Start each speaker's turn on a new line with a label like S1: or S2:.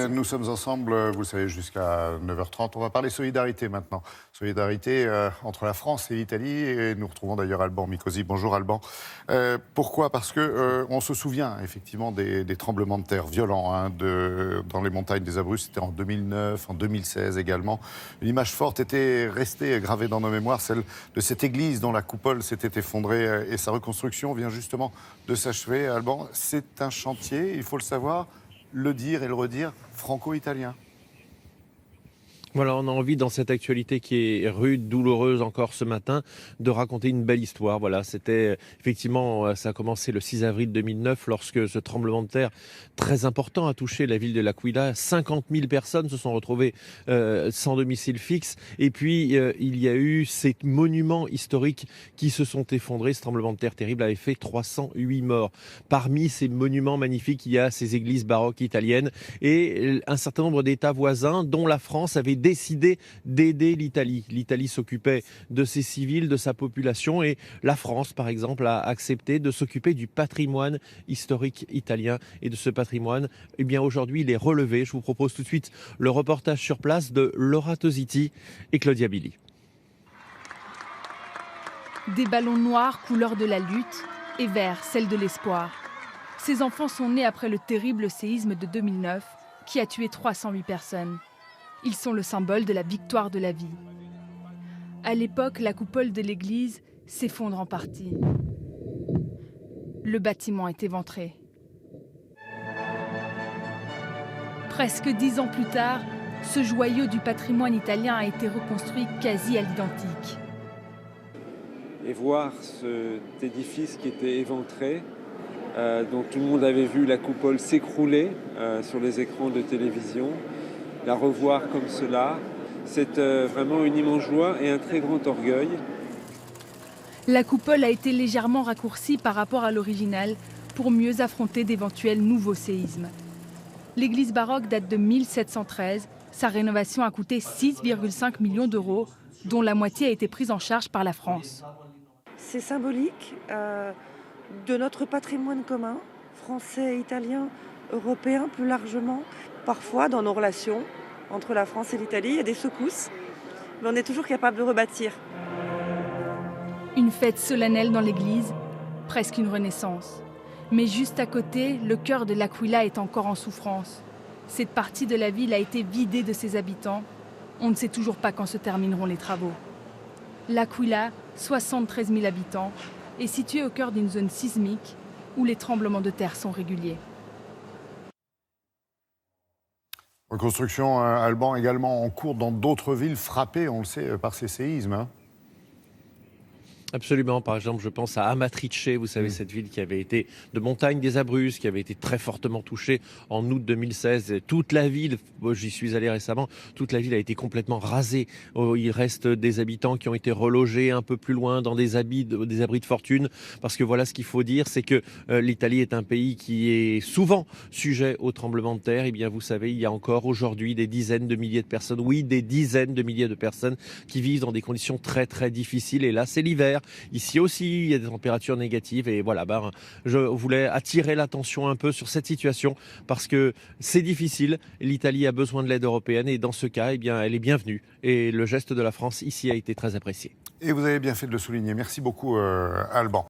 S1: Nous sommes ensemble, vous le savez, jusqu'à 9h30. On va parler solidarité maintenant. Solidarité entre la France et l'Italie. Et nous retrouvons d'ailleurs Alban Mikosi. Bonjour Alban. Pourquoi ? Parce que on se souvient effectivement des tremblements de terre violents dans les montagnes des Abruzzes. C'était en 2009, en 2016 également. Une image forte était restée gravée dans nos mémoires, celle de cette église dont la coupole s'était effondrée et sa reconstruction vient justement de s'achever. Alban, c'est un chantier, il faut le savoir, le dire et le redire, franco-italien.
S2: Voilà, on a envie dans cette actualité qui est rude, douloureuse encore ce matin, de raconter une belle histoire. Voilà, c'était effectivement, ça a commencé le 6 avril 2009 lorsque ce tremblement de terre très important a touché la ville de L'Aquila. 50 000 personnes se sont retrouvées sans domicile fixe. Et puis, il y a eu ces monuments historiques qui se sont effondrés. Ce tremblement de terre terrible avait fait 308 morts. Parmi ces monuments magnifiques, il y a ces églises baroques italiennes et un certain nombre d'États voisins, dont la France avait décidé d'aider l'Italie. L'Italie s'occupait de ses civils, de sa population et la France, par exemple, a accepté de s'occuper du patrimoine historique italien. Et de ce patrimoine, eh bien, aujourd'hui, il est relevé. Je vous propose tout de suite le reportage sur place de Laura Tositi et Claudia Billy.
S3: Des ballons noirs, couleur de la lutte, et verts, celle de l'espoir. Ces enfants sont nés après le terrible séisme de 2009 qui a tué 308 personnes. Ils sont le symbole de la victoire de la vie. À l'époque, la coupole de l'église s'effondre en partie. Le bâtiment est éventré. Presque 10 ans plus tard, ce joyau du patrimoine italien a été reconstruit quasi à l'identique.
S4: Et voir cet édifice qui était éventré, dont tout le monde avait vu la coupole s'écrouler sur les écrans de télévision, la revoir comme cela, c'est vraiment une immense joie et un très grand orgueil.
S3: La coupole a été légèrement raccourcie par rapport à l'original pour mieux affronter d'éventuels nouveaux séismes. L'église baroque date de 1713. Sa rénovation a coûté 6,5 millions d'euros, dont la moitié a été prise en charge par la France.
S5: C'est symbolique de notre patrimoine commun, français, italien, européen plus largement. Parfois, dans nos relations entre la France et l'Italie, il y a des secousses, mais on est toujours capable de rebâtir.
S3: Une fête solennelle dans l'église, presque une renaissance. Mais juste à côté, le cœur de l'Aquila est encore en souffrance. Cette partie de la ville a été vidée de ses habitants. On ne sait toujours pas quand se termineront les travaux. L'Aquila, 73 000 habitants, est située au cœur d'une zone sismique où les tremblements de terre sont réguliers.
S1: Reconstruction, Alban, également en cours dans d'autres villes frappées, on le sait, par ces séismes.
S2: Absolument. Par exemple, je pense à Amatrice, vous savez, cette ville qui avait été de montagne des Abruzzes, qui avait été très fortement touchée en août 2016. Et toute la ville, j'y suis allé récemment, toute la ville a été complètement rasée. Il reste des habitants qui ont été relogés un peu plus loin dans des abris de fortune. Parce que voilà, ce qu'il faut dire, c'est que l'Italie est un pays qui est souvent sujet aux tremblements de terre. Et bien, vous savez, il y a encore aujourd'hui des dizaines de milliers de personnes, oui, des dizaines de milliers de personnes qui vivent dans des conditions très, très difficiles. Et là, c'est l'hiver. Ici aussi, il y a des températures négatives et voilà, je voulais attirer l'attention un peu sur cette situation parce que c'est difficile. L'Italie a besoin de l'aide européenne et dans ce cas, eh bien, elle est bienvenue. Et le geste de la France ici a été très apprécié.
S1: Et vous avez bien fait de le souligner. Merci beaucoup, Alban.